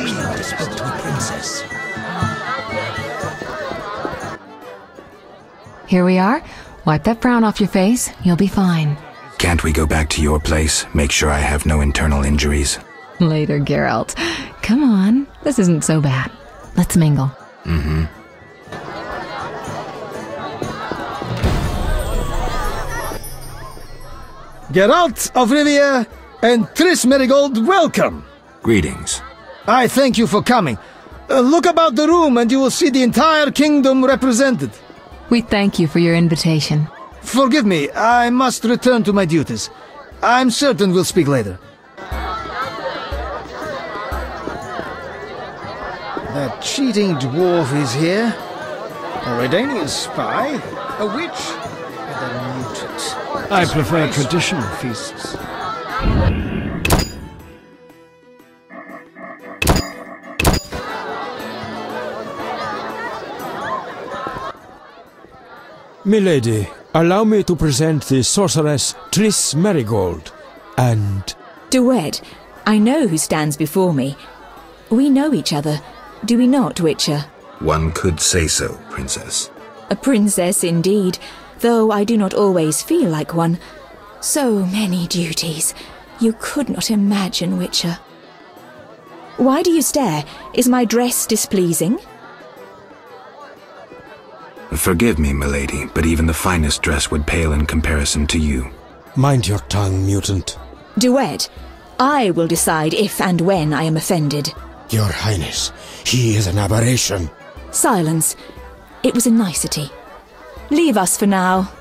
to speak to a princess. Here we are. Wipe that frown off your face. You'll be fine. Can't we go back to your place? Make sure I have no internal injuries. Later, Geralt. Come on. This isn't so bad. Let's mingle. Mm-hmm. Geralt of Rivia and Triss Merigold, welcome! Greetings. I thank you for coming. Look about the room and you will see the entire kingdom represented. We thank you for your invitation. Forgive me, I must return to my duties. I'm certain we'll speak later. That cheating dwarf is here. A Redanian spy, a witch, and a mutant. I prefer traditional feasts. Milady, allow me to present the sorceress Triss Merigold, and... Duet, I know who stands before me. We know each other, do we not, Witcher? One could say so, Princess. A princess indeed, though I do not always feel like one. So many duties. You could not imagine, Witcher. Why do you stare? Is my dress displeasing? Forgive me, milady, but even the finest dress would pale in comparison to you. Mind your tongue, mutant. Duet, I will decide if and when I am offended. Your Highness, he is an aberration. Silence. It was a nicety. Leave us for now.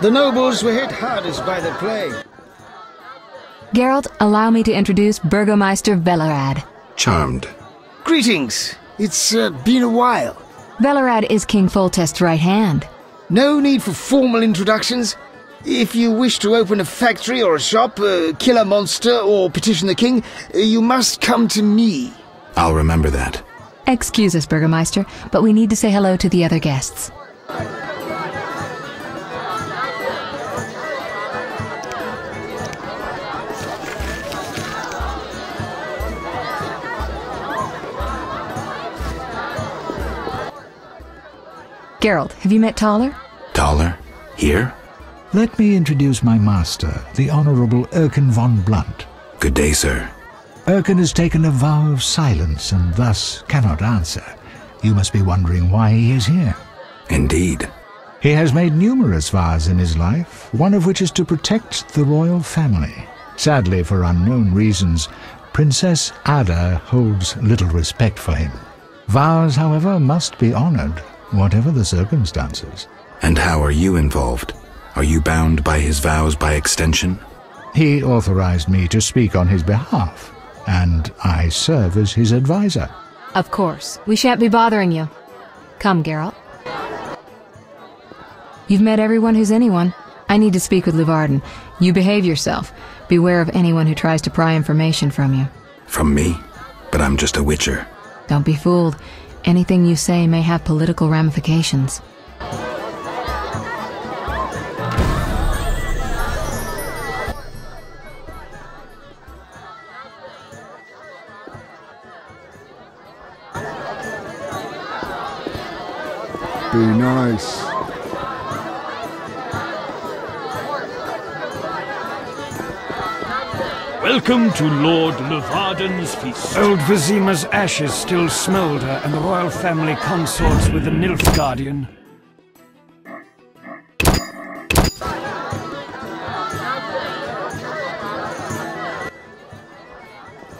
The nobles were hit hardest by the plague. Geralt, allow me to introduce Burgomeister Velerad. Charmed. Greetings. It's been a while. Velerad is King Foltest's right hand. No need for formal introductions. If you wish to open a factory or a shop, kill a monster, or petition the king, you must come to me. I'll remember that. Excuse us, Burgomeister, but we need to say hello to the other guests. Geralt, have you met Taller? Taller? Here? Let me introduce my master, the Honourable Erkin von Blunt. Good day, sir. Erkin has taken a vow of silence and thus cannot answer. You must be wondering why he is here. Indeed. He has made numerous vows in his life, one of which is to protect the royal family. Sadly, for unknown reasons, Princess Ada holds little respect for him. Vows, however, must be honoured, whatever the circumstances. And how are you involved? Are you bound by his vows by extension? He authorized me to speak on his behalf, and I serve as his advisor. Of course. We shan't be bothering you. Come, Geralt. You've met everyone who's anyone. I need to speak with Luvarden. You behave yourself. Beware of anyone who tries to pry information from you. From me? But I'm just a witcher. Don't be fooled. Anything you say may have political ramifications. Be nice. Welcome to Lord Levarden's feast. Old Vizima's ashes still smoulder, and the royal family consorts with the Nilfgaardian.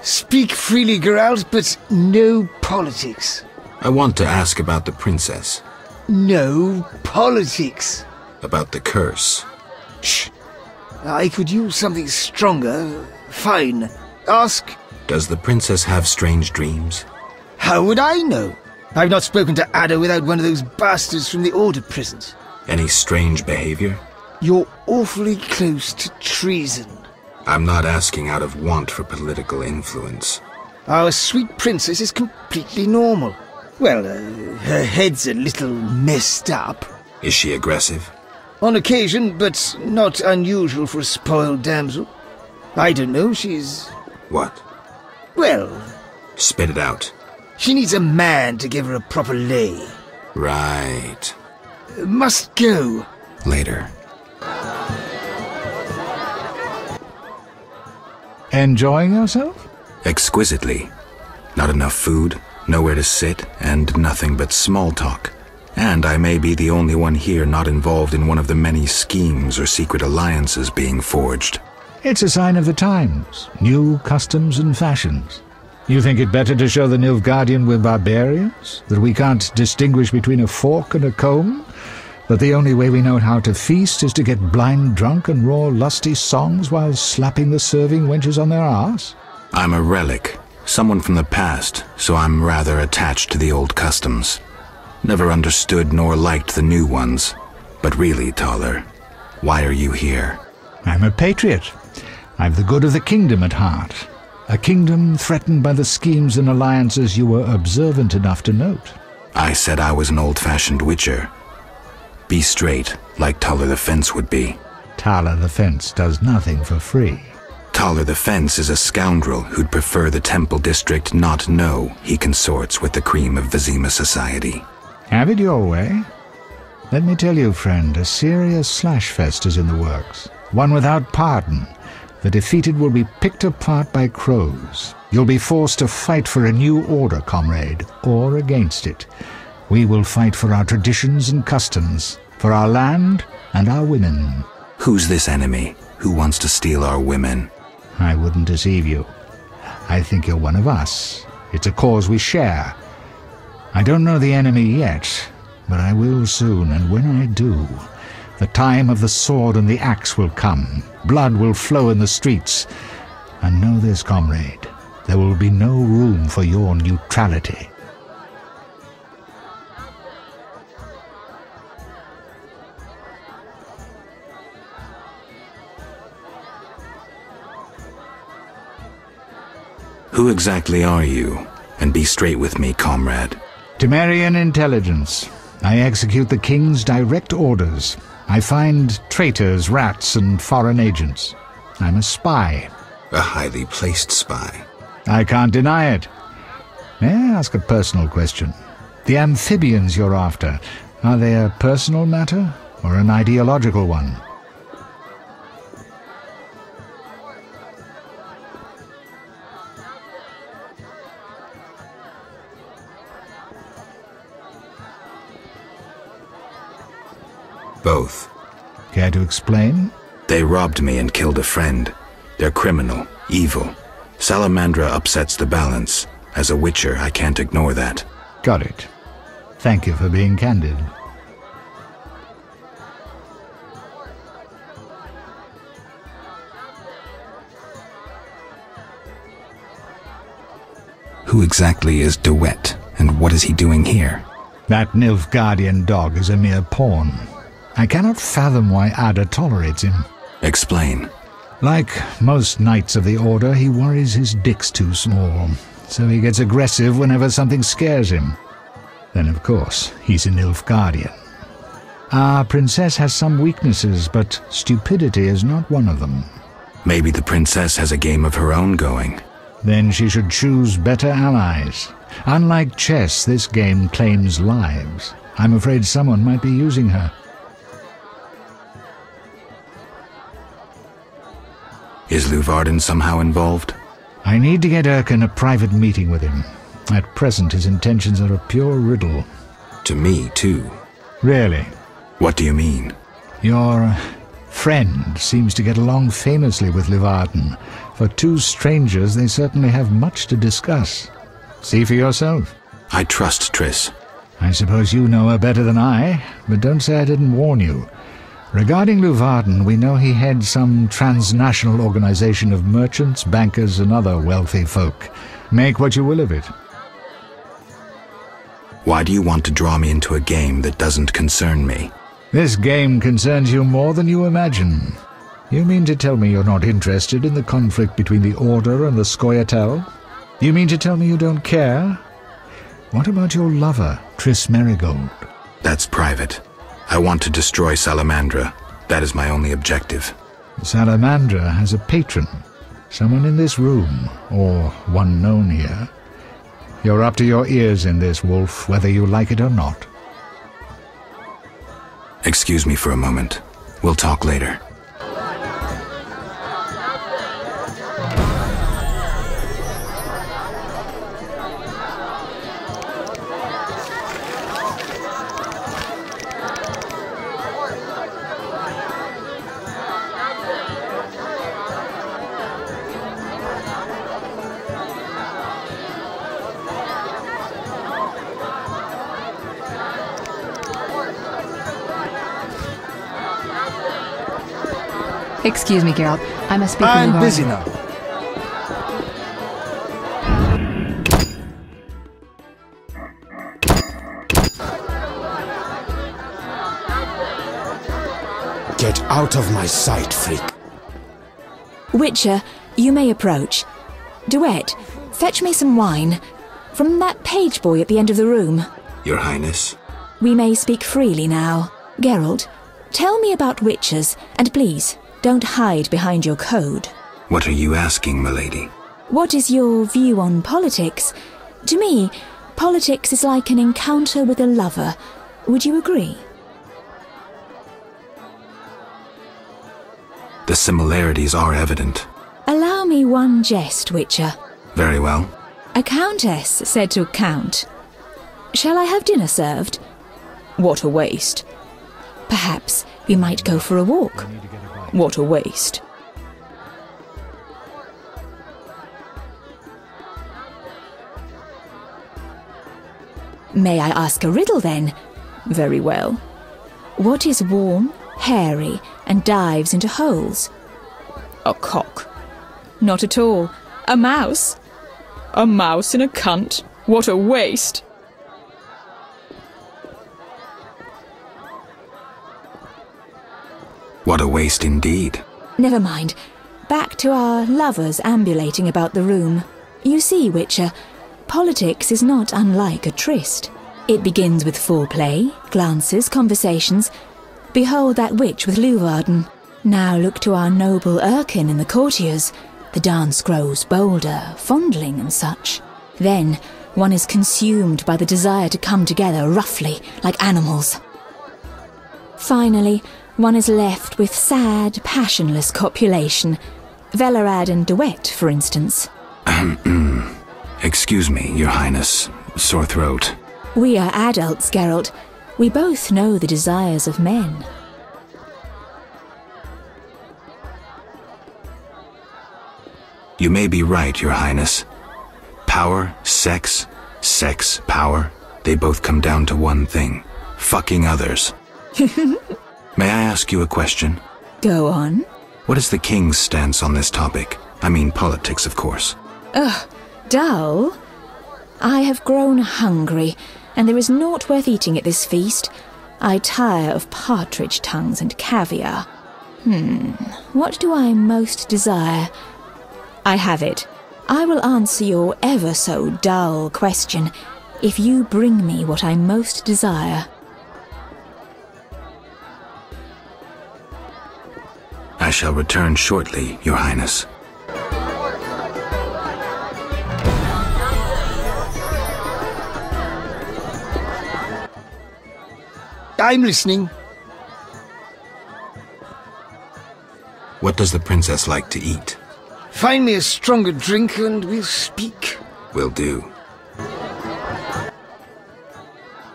Speak freely, Geralt, but no politics. I want to ask about the princess. No politics. About the curse. Shh. I could use something stronger. Fine. Ask. Does the princess have strange dreams? How would I know? I've not spoken to Ada without one of those bastards from the Order prisons. Any strange behavior? You're awfully close to treason. I'm not asking out of want for political influence. Our sweet princess is completely normal. Well, her head's a little messed up. Is she aggressive? On occasion, but not unusual for a spoiled damsel. I don't know, she's... What? Well... Spit it out. She needs a man to give her a proper lay. Right. Must go. Later. Enjoying yourself? Exquisitely. Not enough food, nowhere to sit, and nothing but small talk. And I may be the only one here not involved in one of the many schemes or secret alliances being forged. It's a sign of the times, new customs and fashions. You think it better to show the Nilfgaardian we're barbarians? That we can't distinguish between a fork and a comb? That the only way we know how to feast is to get blind drunk and roar lusty songs while slapping the serving wenches on their arse? I'm a relic, someone from the past, so I'm rather attached to the old customs. Never understood nor liked the new ones. But really, Taller, why are you here? I'm a patriot. I've the good of the kingdom at heart. A kingdom threatened by the schemes and alliances you were observant enough to note. I said I was an old-fashioned witcher. Be straight, like Taller the Fence would be. Taller the Fence does nothing for free. Taller the Fence is a scoundrel who'd prefer the Temple District not know he consorts with the cream of Vizima society. Have it your way. Let me tell you, friend, a serious slashfest is in the works. One without pardon. The defeated will be picked apart by crows. You'll be forced to fight for a new order, comrade, or against it. We will fight for our traditions and customs, for our land and our women. Who's this enemy? Who wants to steal our women? I wouldn't deceive you. I think you're one of us. It's a cause we share. I don't know the enemy yet, but I will soon, and when I do, the time of the sword and the axe will come. Blood will flow in the streets. And know this, comrade, there will be no room for your neutrality. Who exactly are you? And be straight with me, comrade. Temerian intelligence. I execute the king's direct orders. I find traitors, rats, and foreign agents. I'm a spy. A highly placed spy. I can't deny it. May I ask a personal question? The amphibians you're after, are they a personal matter or an ideological one? Both. Care to explain? They robbed me and killed a friend. They're criminal, evil. Salamandra upsets the balance. As a witcher, I can't ignore that. Got it. Thank you for being candid. Who exactly is DeWitt, and what is he doing here? That Nilfgaardian dog is a mere pawn. I cannot fathom why Ada tolerates him. Explain. Like most knights of the Order, he worries his dick's too small, so he gets aggressive whenever something scares him. Then, of course, he's a Nilfgaardian. Our princess has some weaknesses, but stupidity is not one of them. Maybe the princess has a game of her own going. Then she should choose better allies. Unlike chess, this game claims lives. I'm afraid someone might be using her. Is Luvarden somehow involved? I need to get Erkin a private meeting with him. At present, his intentions are a pure riddle. To me, too. Really? What do you mean? Your friend seems to get along famously with Luvarden. For two strangers, they certainly have much to discuss. See for yourself. I trust Triss. I suppose you know her better than I, but don't say I didn't warn you. Regarding Luvarden, we know he heads some transnational organization of merchants, bankers, and other wealthy folk. Make what you will of it. Why do you want to draw me into a game that doesn't concern me? This game concerns you more than you imagine. You mean to tell me you're not interested in the conflict between the Order and the Scoia'tael? You mean to tell me you don't care? What about your lover, Triss Merigold? That's private. I want to destroy Salamandra. That is my only objective. Salamandra has a patron. Someone in this room, or one known here. You're up to your ears in this, Wolf, whether you like it or not. Excuse me for a moment. We'll talk later. Excuse me, Geralt. I must speak with I'm Luvarden. busy now. Get out of my sight, freak. Witcher, you may approach. Duet, fetch me some wine. From that page boy at the end of the room. Your Highness? We may speak freely now. Geralt, tell me about witchers, and please, don't hide behind your code. What are you asking, milady? What is your view on politics? To me, politics is like an encounter with a lover. Would you agree? The similarities are evident. Allow me one jest, Witcher. Very well. A countess said to a count, "Shall I have dinner served?" What a waste. Perhaps we might go for a walk. What a waste. May I ask a riddle then? Very well. What is warm, hairy, and dives into holes? A cock. Not at all. A mouse. A mouse in a cunt. What a waste. What a waste indeed. Never mind. Back to our lovers ambulating about the room. You see, Witcher, politics is not unlike a tryst. It begins with foreplay, glances, conversations. Behold that witch with Luvarden. Now look to our noble Erkin and the courtiers. The dance grows bolder, fondling and such. Then one is consumed by the desire to come together roughly, like animals. Finally, one is left with sad, passionless copulation. Velarad and Duet, for instance. Excuse me, Your Highness. Sore throat. We are adults, Geralt. We both know the desires of men. You may be right, Your Highness. Power, sex, power, they both come down to one thing. Fucking others. May I ask you a question? Go on. What is the king's stance on this topic? I mean politics, of course. Ugh, dull? I have grown hungry, and there is naught worth eating at this feast. I tire of partridge tongues and caviar. What do I most desire? I have it. I will answer your ever so dull question if you bring me what I most desire. I shall return shortly, Your Highness. I'm listening. What does the princess like to eat? Find me a stronger drink and we'll speak. Will do.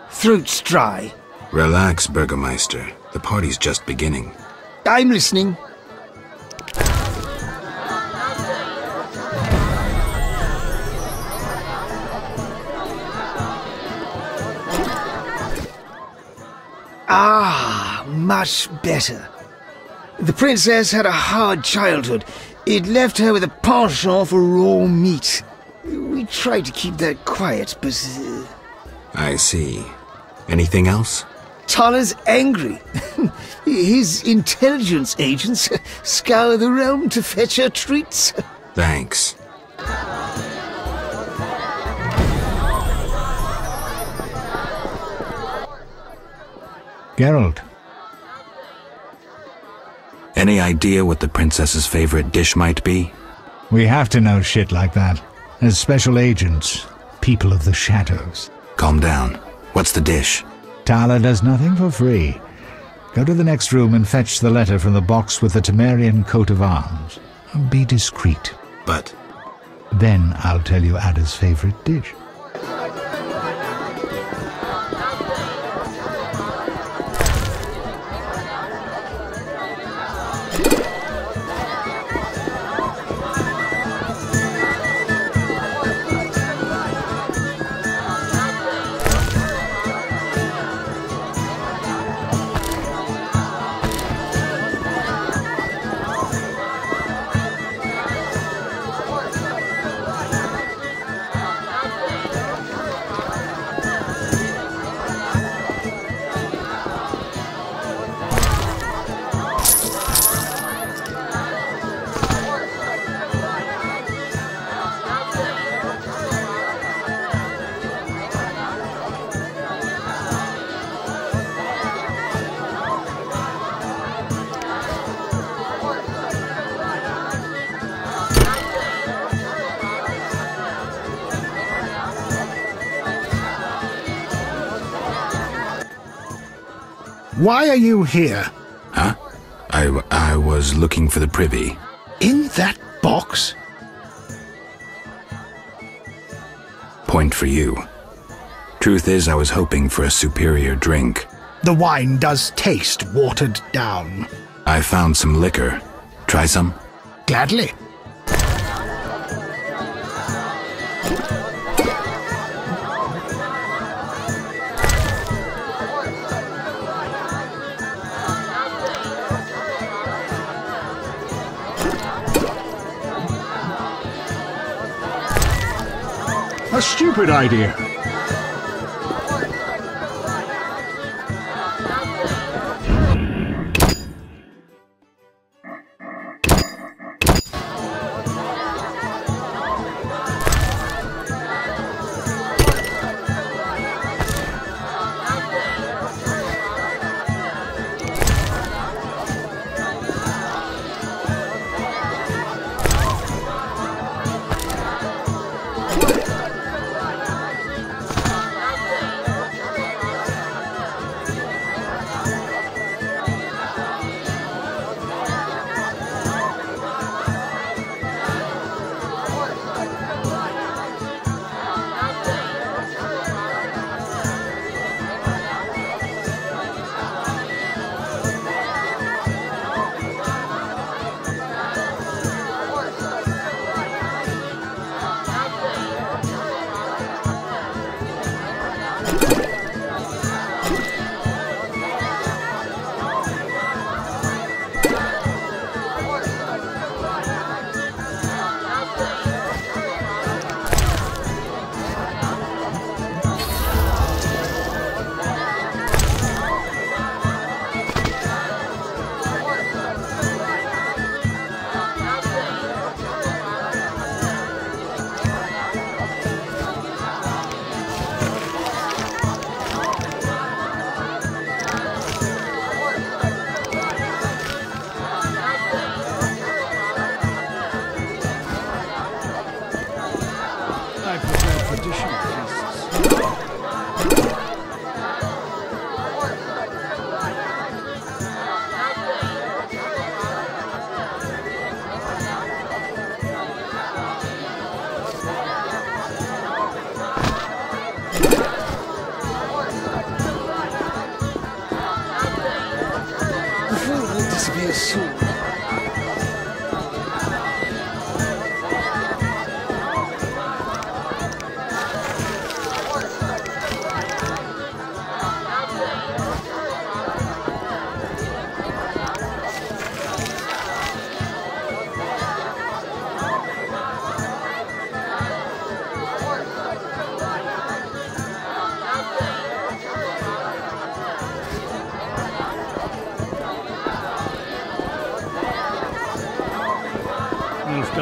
Throat's dry. Relax, Burgermeister. The party's just beginning. I'm listening. Ah, much better. The princess had a hard childhood. It left her with a penchant for raw meat. We tried to keep that quiet, but... I see. Anything else? Tala's angry. His intelligence agents scour the realm to fetch her treats. Thanks. Geralt. Any idea what the princess's favorite dish might be? We have to know shit like that. As special agents, people of the shadows. Calm down. What's the dish? Tala does nothing for free. Go to the next room and fetch the letter from the box with the Temerian coat of arms. Be discreet. But... Then I'll tell you Ada's favorite dish. Why are you here? Huh? I was looking for the privy. In that box? Point for you. Truth is, I was hoping for a superior drink. The wine does taste watered down. I found some liquor. Try some? Gladly. A stupid idea.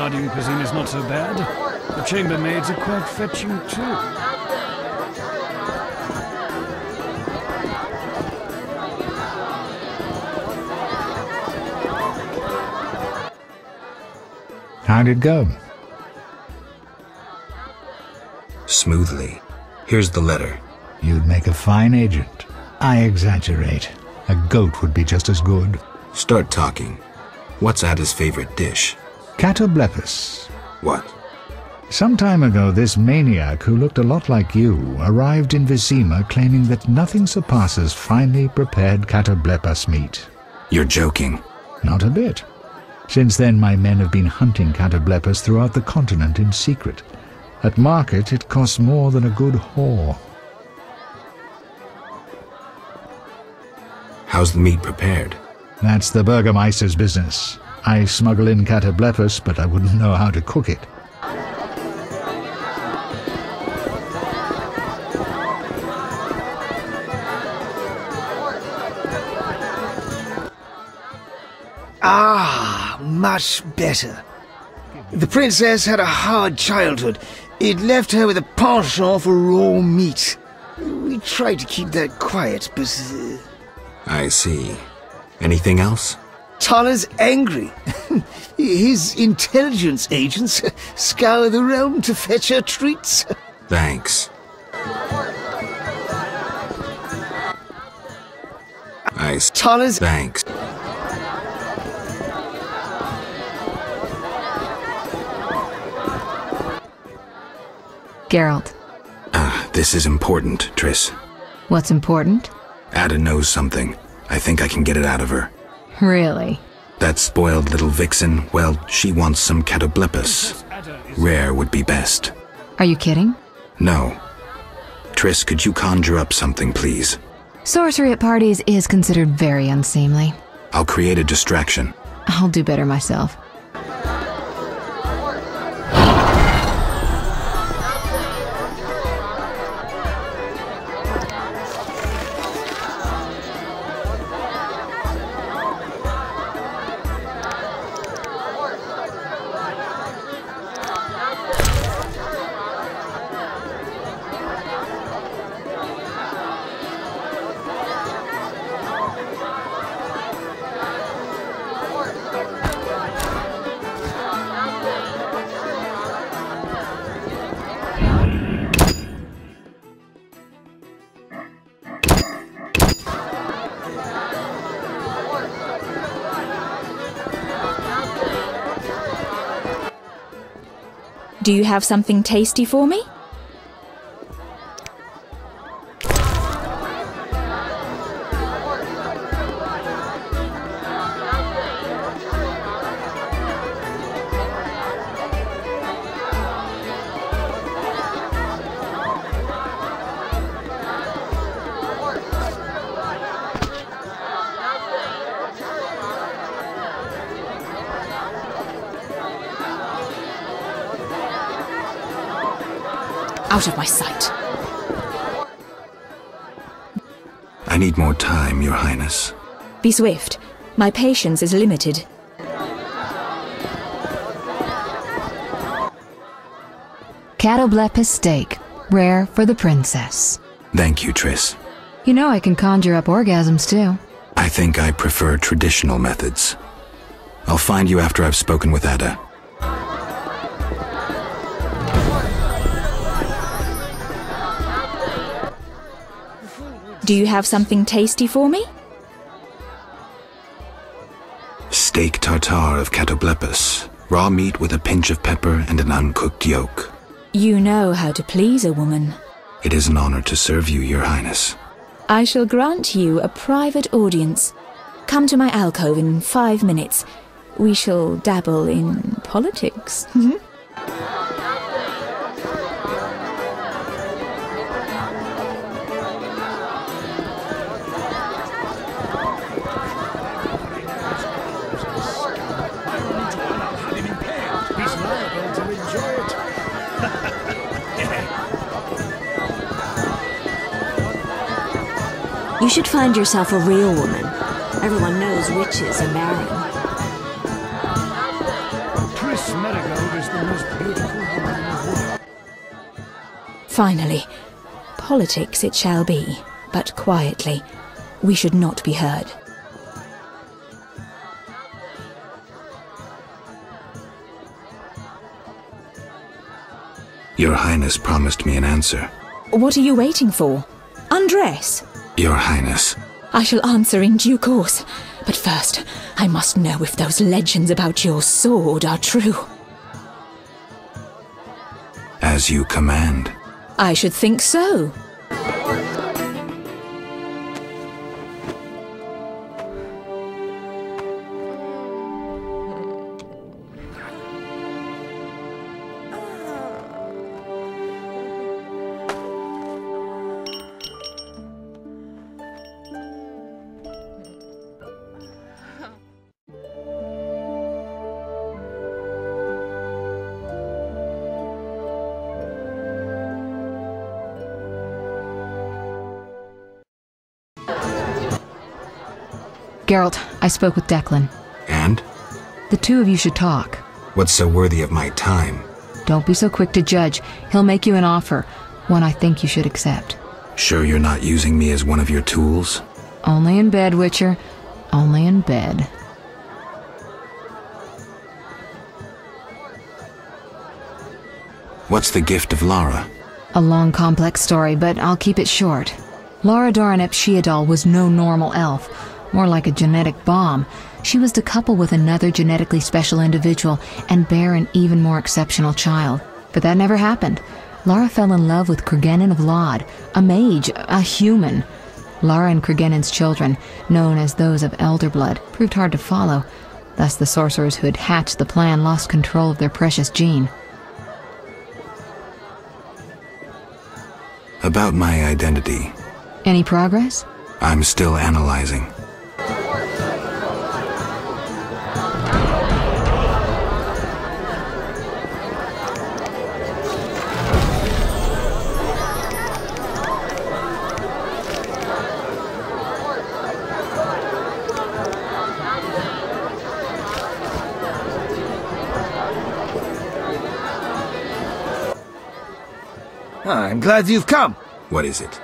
Livarding cuisine is not so bad. The chambermaids are quite fetching too. How'd it go? Smoothly. Here's the letter. You'd make a fine agent. I exaggerate. A goat would be just as good. Start talking. What's Ada's favorite dish? Catoblepis. What? Some time ago, this maniac who looked a lot like you arrived in Vizima claiming that nothing surpasses finely prepared catoblepas meat. You're joking. Not a bit. Since then, my men have been hunting catoblepas throughout the continent in secret. At market, it costs more than a good whore. How's the meat prepared? That's the Burgermeister's business. I smuggle in catoblepas, but I wouldn't know how to cook it. Ah, much better. The princess had a hard childhood. It left her with a penchant for raw meat. We tried to keep that quiet, but... I see. Anything else? Tala's angry. His intelligence agents scour the realm to fetch her treats. Thanks. Tala's... Thanks. Geralt. This is important, Triss. What's important? Ada knows something. I think I can get it out of her. Really? That spoiled little vixen, well, she wants some catoblepis. Rare would be best. Are you kidding? No. Triss, could you conjure up something, please? Sorcery at parties is considered very unseemly. I'll create a distraction. I'll do better myself. Do you have something tasty for me? Out of my sight. I need more time, Your Highness. Be swift. My patience is limited. Catoblepis steak. Rare for the princess. Thank you, Triss. You know I can conjure up orgasms too. I think I prefer traditional methods. I'll find you after I've spoken with Ada. Do you have something tasty for me? Steak tartare of catoblepis. Raw meat with a pinch of pepper and an uncooked yolk. You know how to please a woman. It is an honor to serve you, Your Highness. I shall grant you a private audience. Come to my alcove in 5 minutes. We shall dabble in politics. You should find yourself a real woman. Everyone knows witches are barren. Triss Marigold is the most beautiful woman in the world. Finally, politics it shall be, but quietly. We should not be heard. Your Highness promised me an answer. What are you waiting for? Undress. Your Highness. I shall answer in due course. But first, I must know if those legends about your sword are true. As you command. I should think so. Geralt, I spoke with Declan. And? The two of you should talk. What's so worthy of my time? Don't be so quick to judge. He'll make you an offer, one I think you should accept. Sure you're not using me as one of your tools? Only in bed, Witcher. Only in bed. What's the gift of Lara? A long, complex story, but I'll keep it short. Lara Doran ep Sheadal was no normal elf, more like a genetic bomb. She was to couple with another genetically special individual and bear an even more exceptional child. But that never happened. Lara fell in love with Cregennan of Lod, a mage, a human. Lara and Cregennan's children, known as those of Elder Blood, proved hard to follow. Thus the sorcerers who had hatched the plan lost control of their precious gene. About my identity. Any progress? I'm still analyzing. I'm glad you've come. What is it?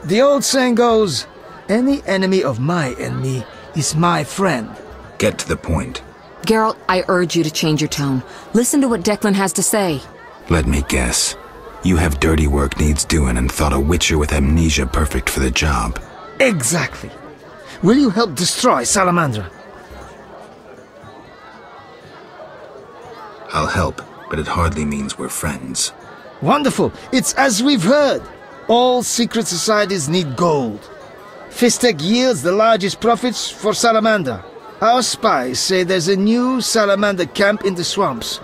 The old saying goes, any enemy of my enemy is my friend. Get to the point. Geralt, I urge you to change your tone. Listen to what Declan has to say. Let me guess. You have dirty work needs doing and thought a witcher with amnesia perfect for the job. Exactly. Will you help destroy Salamandra? I'll help, but it hardly means we're friends. Wonderful. It's as we've heard. All secret societies need gold. Fistek yields the largest profits for Salamander. Our spies say there's a new Salamander camp in the swamps.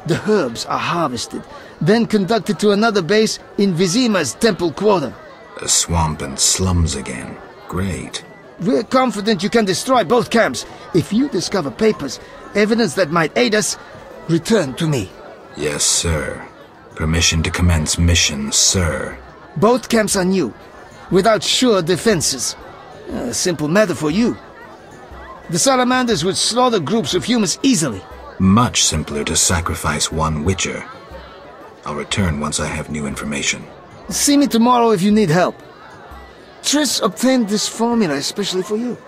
The herbs are harvested, then conducted to another base in Vizima's temple quarter. A swamp and slums again. Great. We're confident you can destroy both camps. If you discover papers, evidence that might aid us, return to me. Yes, sir. Permission to commence mission, sir. Both camps are new, without sure defenses. A simple matter for you. The Salamanders would slaughter groups of humans easily. Much simpler to sacrifice one witcher. I'll return once I have new information. See me tomorrow if you need help. Triss obtained this formula especially for you.